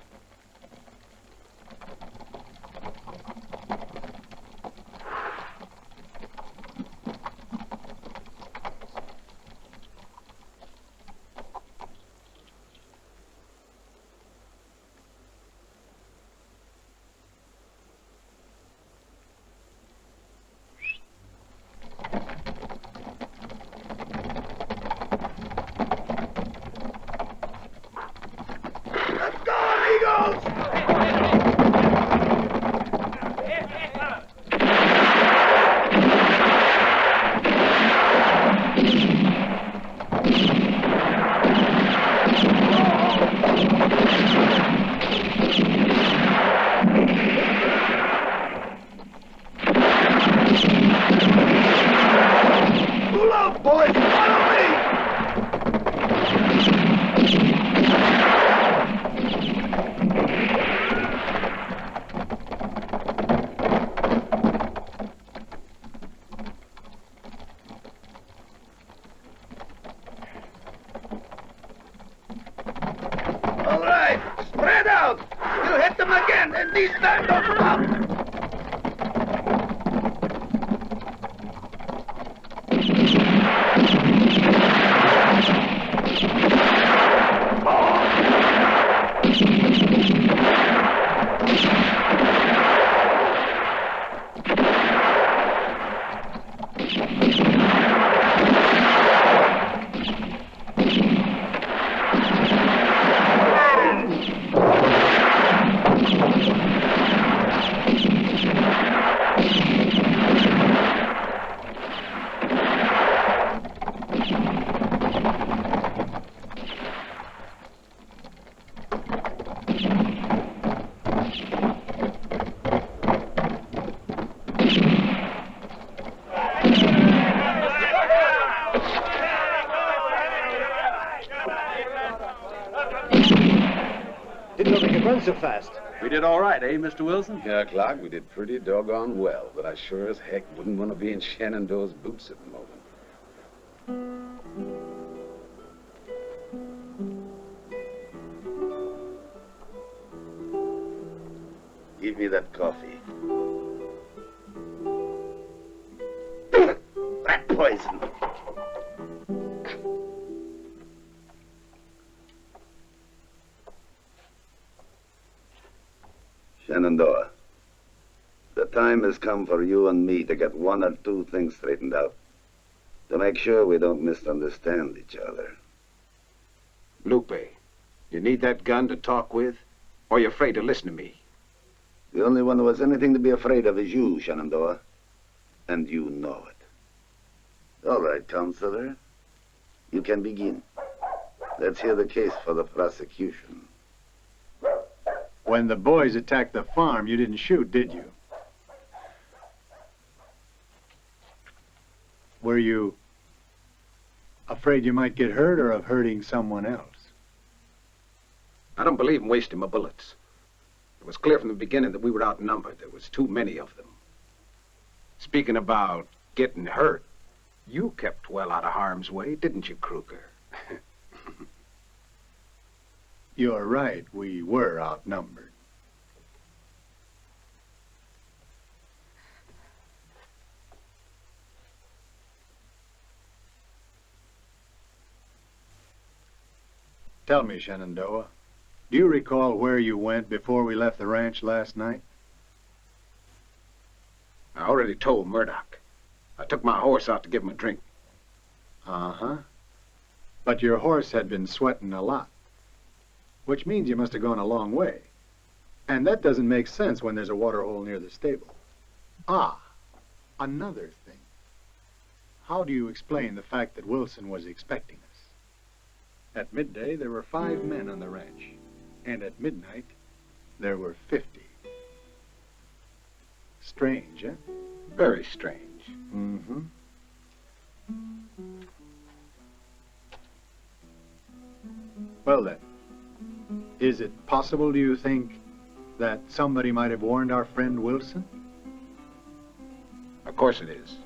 So fast. We did all right, eh, Mr. Wilson? Yeah, Clark, we did pretty doggone well, but I sure as heck wouldn't want to be in Shenandoah's boots at the moment. Give me that coffee. Rat poison. Shenandoah, the time has come for you and me to get one or two things straightened out, to make sure we don't misunderstand each other. Lupe, you need that gun to talk with, or you afraid to listen to me? The only one who has anything to be afraid of is you, Shenandoah, and you know it. All right, counselor, you can begin. Let's hear the case for the prosecution. When the boys attacked the farm, you didn't shoot, did you? Were you afraid you might get hurt or of hurting someone else? I don't believe in wasting my bullets. It was clear from the beginning that we were outnumbered. There was too many of them. Speaking about getting hurt, you kept well out of harm's way, didn't you, Kruger? You're right, we were outnumbered. Tell me, Shenandoah, do you recall where you went before we left the ranch last night? I already told Murdoch. I took my horse out to give him a drink. Uh-huh. But your horse had been sweating a lot, which means you must have gone a long way. And that doesn't make sense when there's a water hole near the stable. Ah, another thing. How do you explain the fact that Wilson was expecting us? At midday, there were 5 men on the ranch. And at midnight, there were 50. Strange, eh? Very strange. Mm-hmm. Well then, is it possible, do you think, that somebody might have warned our friend Wilson? Of course it is.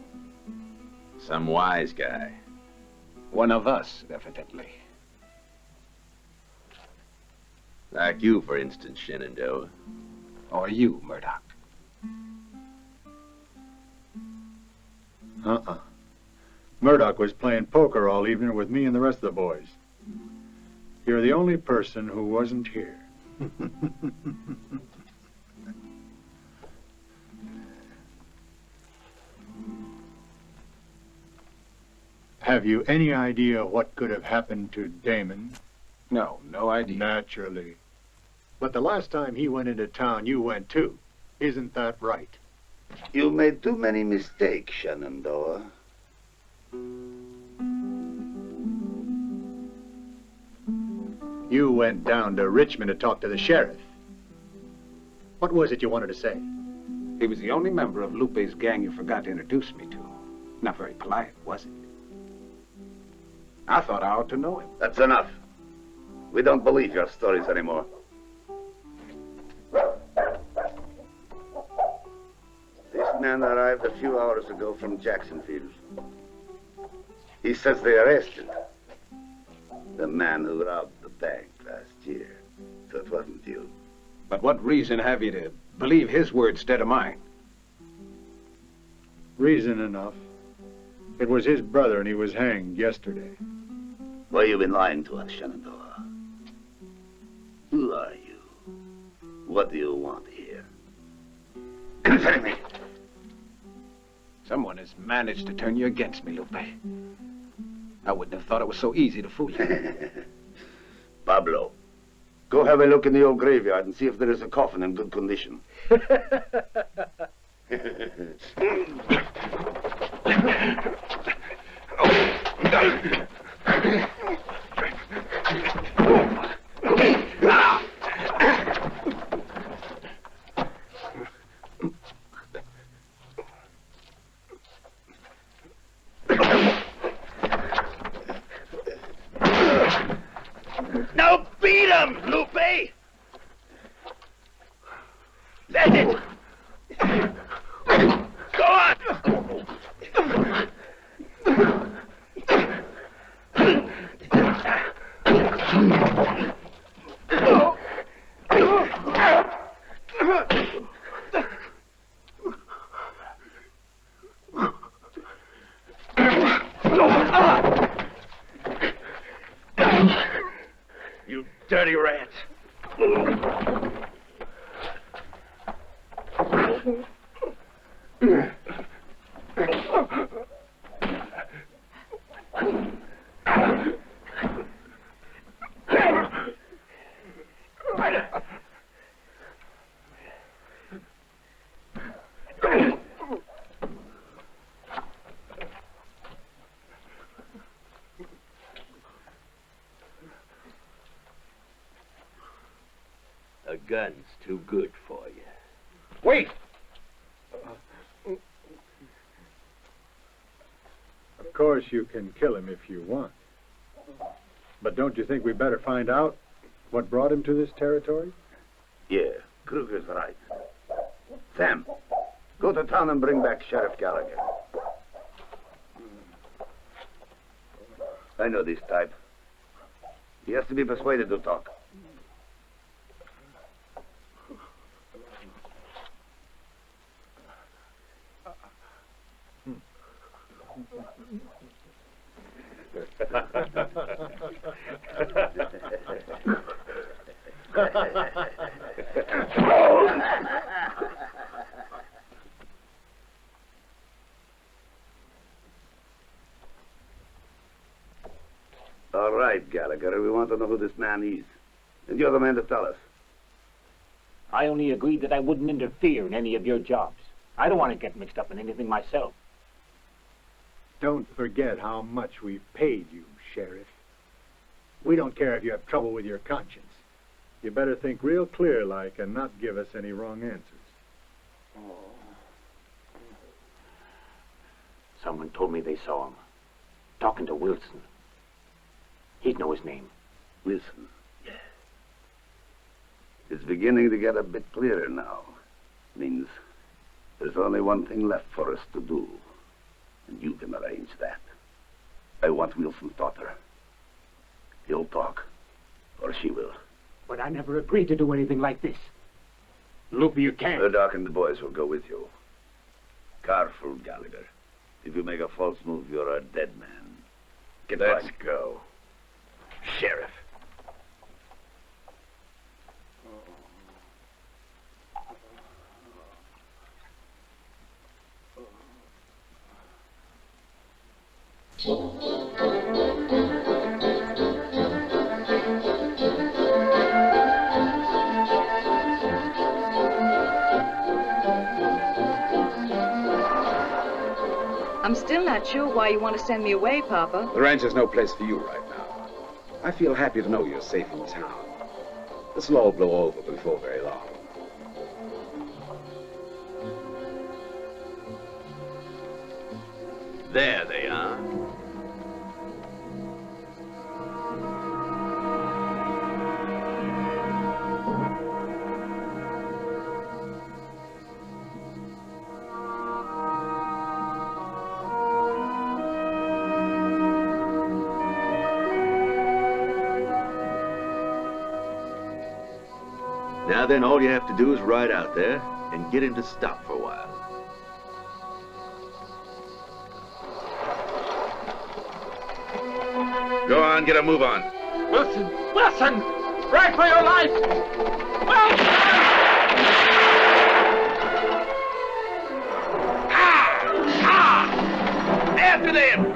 Some wise guy. One of us, evidently. Like you, for instance, Shenandoah. Or you, Murdoch. Murdoch was playing poker all evening with me and the rest of the boys. You're the only person who wasn't here. Have you any idea what could have happened to Damon? No idea. Naturally. But the last time he went into town, you went too. Isn't that right? You made too many mistakes, Shenandoah. You went down to Richmond to talk to the sheriff. What was it you wanted to say? He was the only member of Lupe's gang you forgot to introduce me to. Not very polite, was it? I thought I ought to know him. That's enough. We don't believe your stories anymore. This man arrived a few hours ago from Jacksonville. He says they arrested the man who robbed the bank last year. So it wasn't you. But what reason have you to believe his word instead of mine? Reason enough. It was his brother and he was hanged yesterday. Why you been lying to us, Shenandoah? Who are you? What do you want here? Answer me! Someone has managed to turn you against me, Lupe. I wouldn't have thought it was so easy to fool you. Pablo, go have a look in the old graveyard and see if there is a coffin in good condition. Now beat him, Lupe! That's it! Go on! You dirty rats! A gun's too good for you. Wait! Of course you can kill him if you want. But don't you think we better find out what brought him to this territory? Yeah, Kruger's right. Sam, go to town and bring back Sheriff Gallagher. I know this type. He has to be persuaded to talk. All right, Gallagher, we want to know who this man is. And you're the man to tell us. I only agreed that I wouldn't interfere in any of your jobs. I don't want to get mixed up in anything myself. Don't forget how much we've paid you, Sheriff. We don't care if you have trouble with your conscience. You better think real clear like and not give us any wrong answers. Someone told me they saw him talking to Wilson. He'd know his name. Wilson, yeah. It's beginning to get a bit clearer now. Means there's only one thing left for us to do. And you can arrange that. I want Wilson's daughter. He'll talk, or she will. But I never agreed to do anything like this. Loopy, you can't. Murdoch and the boys will go with you. Careful, Gallagher. If you make a false move, you're a dead man. Let's go. Sheriff. I'm still not sure why you want to send me away, Papa. The ranch is no place for you right now. I feel happy to know you're safe in town. This will all blow over before very long. There they are. Now then, all you have to do is ride out there and get him to stop for a while. Go on, get a move on. Wilson! Wilson! Ride for your life! Wilson! After them!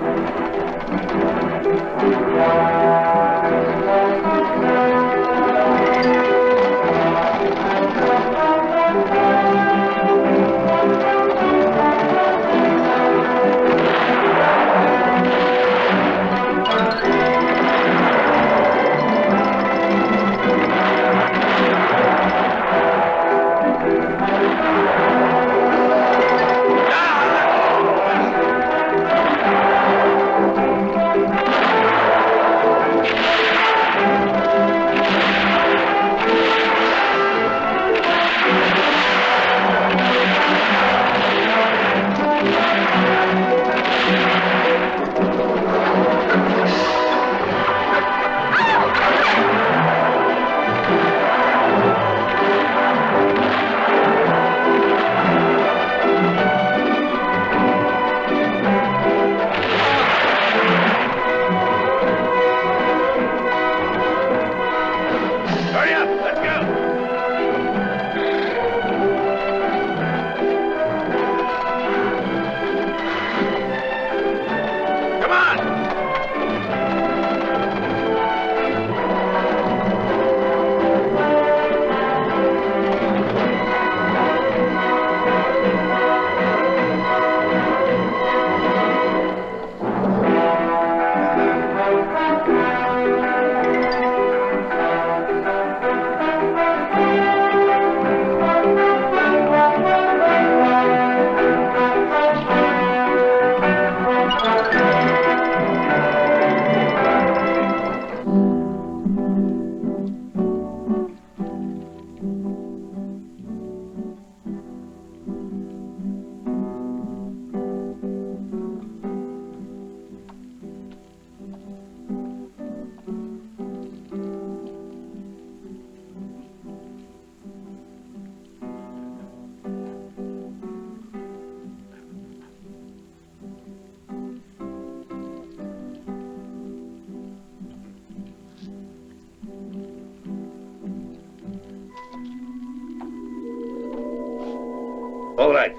All right.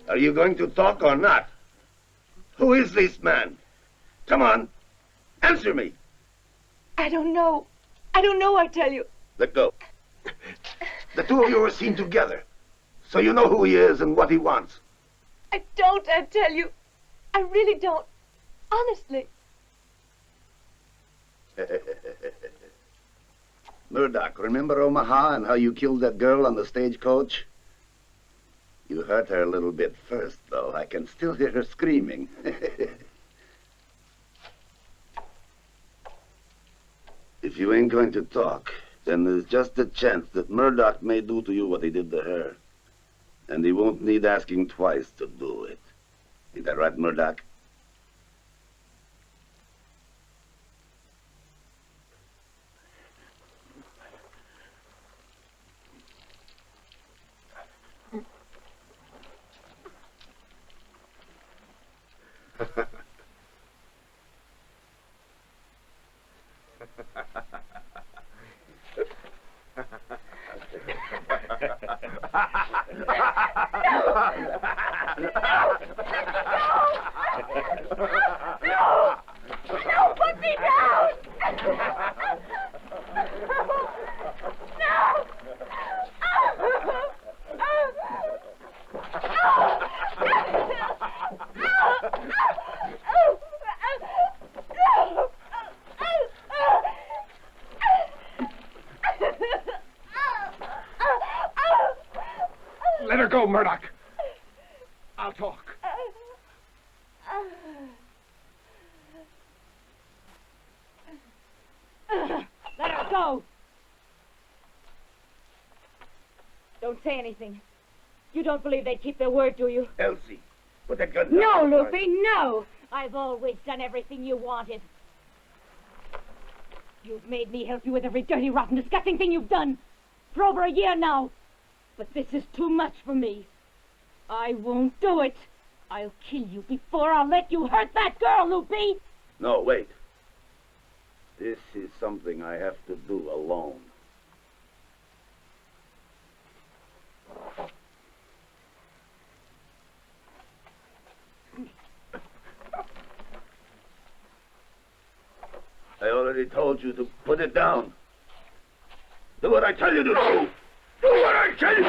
Are you going to talk or not? Who is this man? Come on. Answer me. I don't know. I don't know, I tell you. Let go. The two of you were seen together. So you know who he is and what he wants. I don't, I tell you. I really don't. Honestly. Murdoch, remember Omaha and how you killed that girl on the stagecoach? You hurt her a little bit first, though. I can still hear her screaming. If you ain't going to talk, then there's just a chance that Murdoch may do to you what he did to her. And he won't need asking twice to do it. Ain't that right, Murdoch? her go, Murdoch. I'll talk. Let her go. Don't say anything. You don't believe they'd keep their word, do you? Elsie, put that gun down. No, Luffy, no! I've always done everything you wanted. You've made me help you with every dirty, rotten, disgusting thing you've done. For over a year now. But this is too much for me. I won't do it. I'll kill you before I'll let you hurt that girl, Luffy! No, wait. This is something I have to do alone. I already told you to put it down. Do what I tell you to do. Do what I tell you.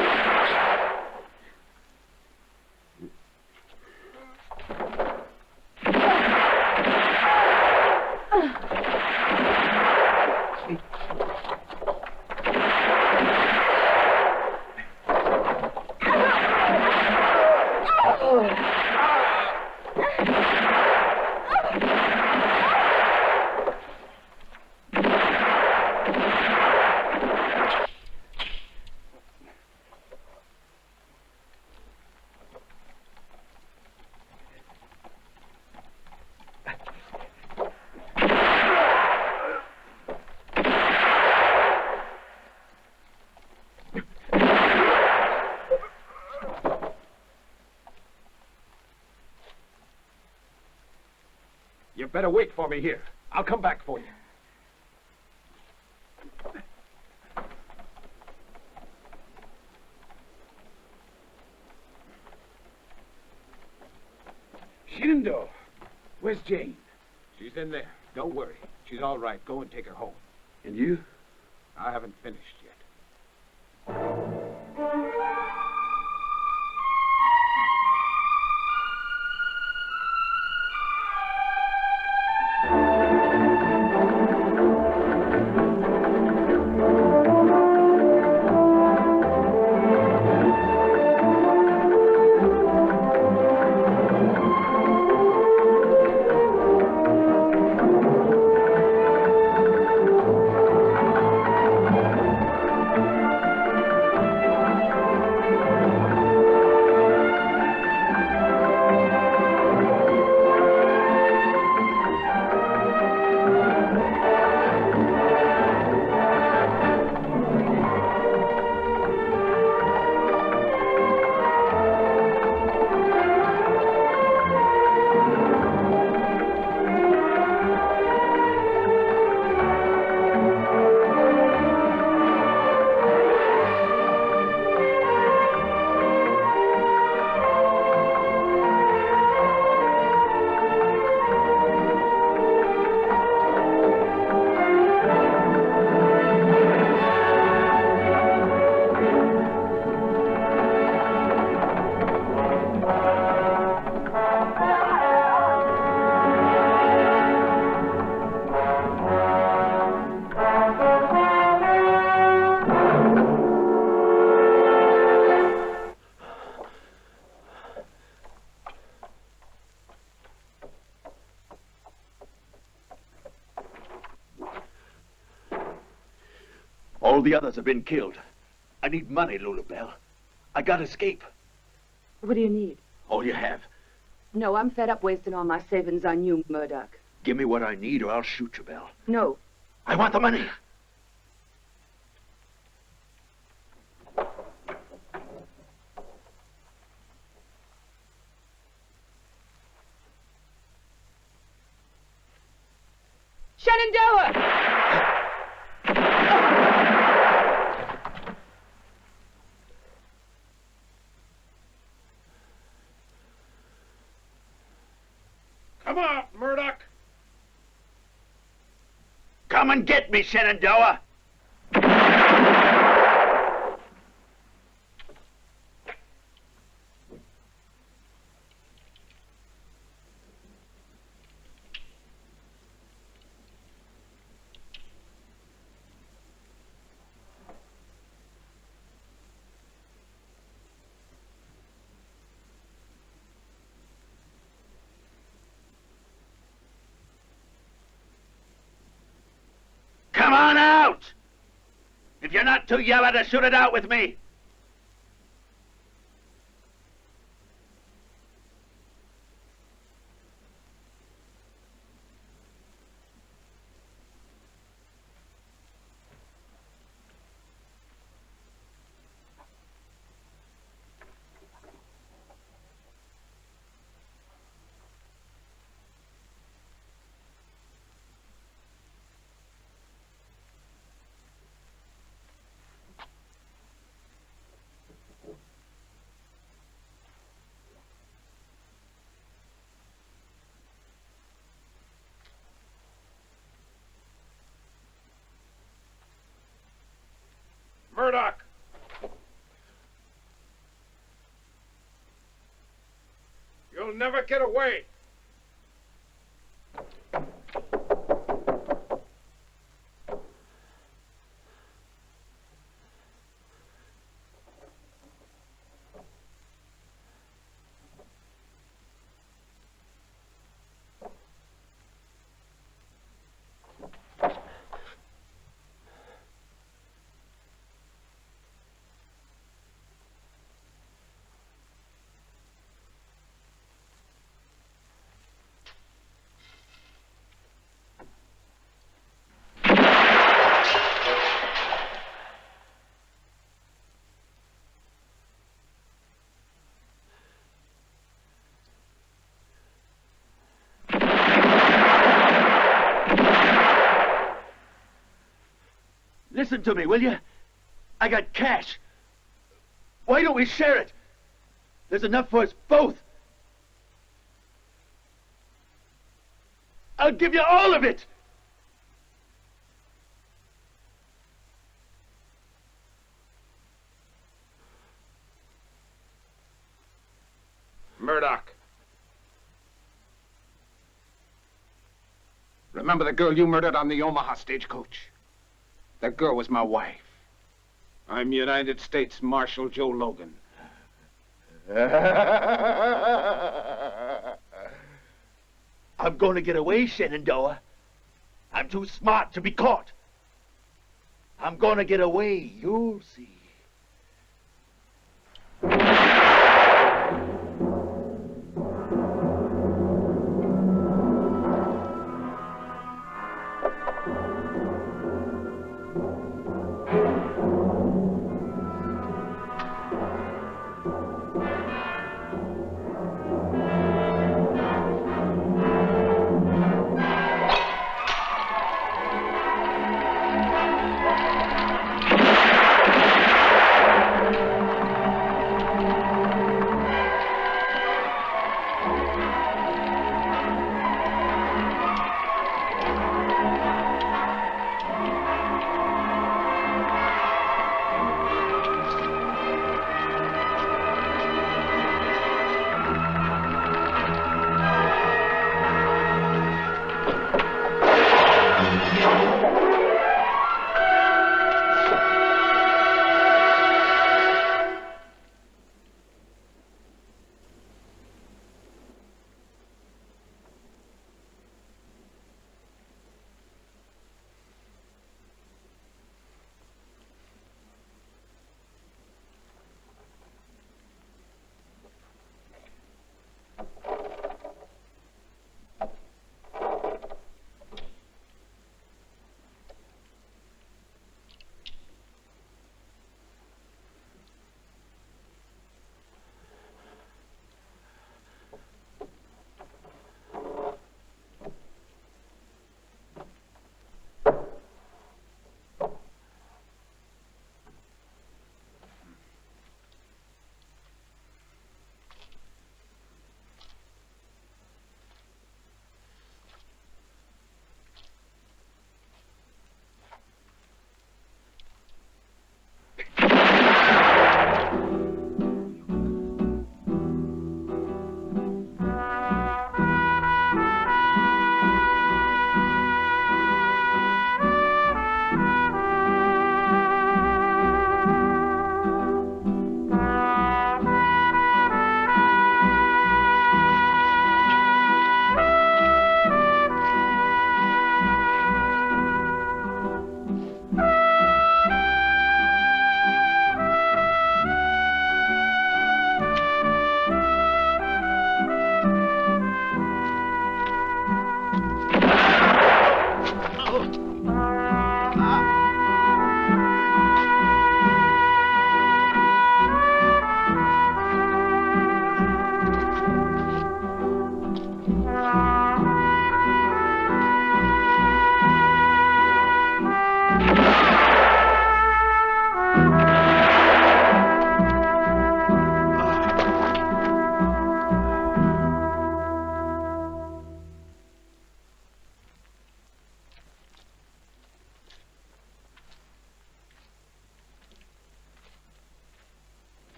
You better wait for me here. I'll come back for you. Shenandoah, where's Jane? She's in there. Don't worry. She's all right. Go and take her home. And you? I haven't finished yet. All the others have been killed. I need money, Lulabelle. I gotta escape. What do you need? All you have. No, I'm fed up wasting all my savings on you, Murdoch. Give me what I need or I'll shoot you, Belle. No. I want the money. Shenandoah! Come on, Murdoch! Come and get me, Shenandoah! If you're not too yellow to shoot it out with me. Murdoch! You'll never get away. Listen to me, will you? I got cash. Why don't we share it? There's enough for us both. I'll give you all of it. Murdoch. Remember the girl you murdered on the Omaha stagecoach? That girl was my wife. I'm United States Marshal Joe Logan. I'm going to get away, Shenandoah. I'm too smart to be caught. I'm going to get away, you'll see.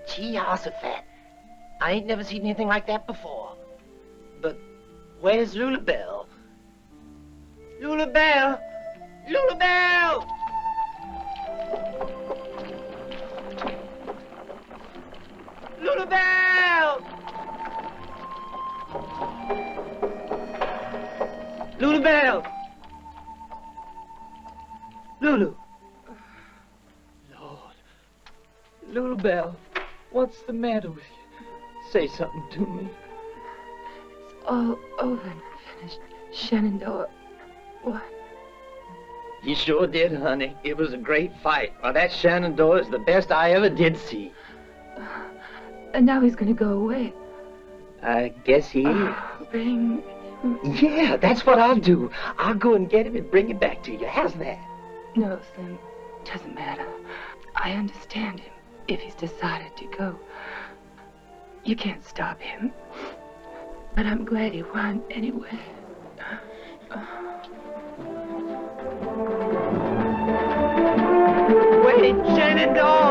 Gee, Jehoshaphat. I ain't never seen anything like that before. But where's Lulabelle? Lulabelle! Lulabelle! Lulabelle! Lulabelle! Lulu! Lulabelle, what's the matter with you? Say something to me. It's all over and finished. Shenandoah. What? You sure did, honey. It was a great fight. Well, that Shenandoah is the best I ever did see. And now he's going to go away. I guess he is. Bring him. Yeah, that's what I'll do. I'll go and get him and bring him back to you. How's that? No, Slim. Doesn't matter. I understand him. If he's decided to go, you can't stop him. But I'm glad he won anyway. Wait, Shenandoah!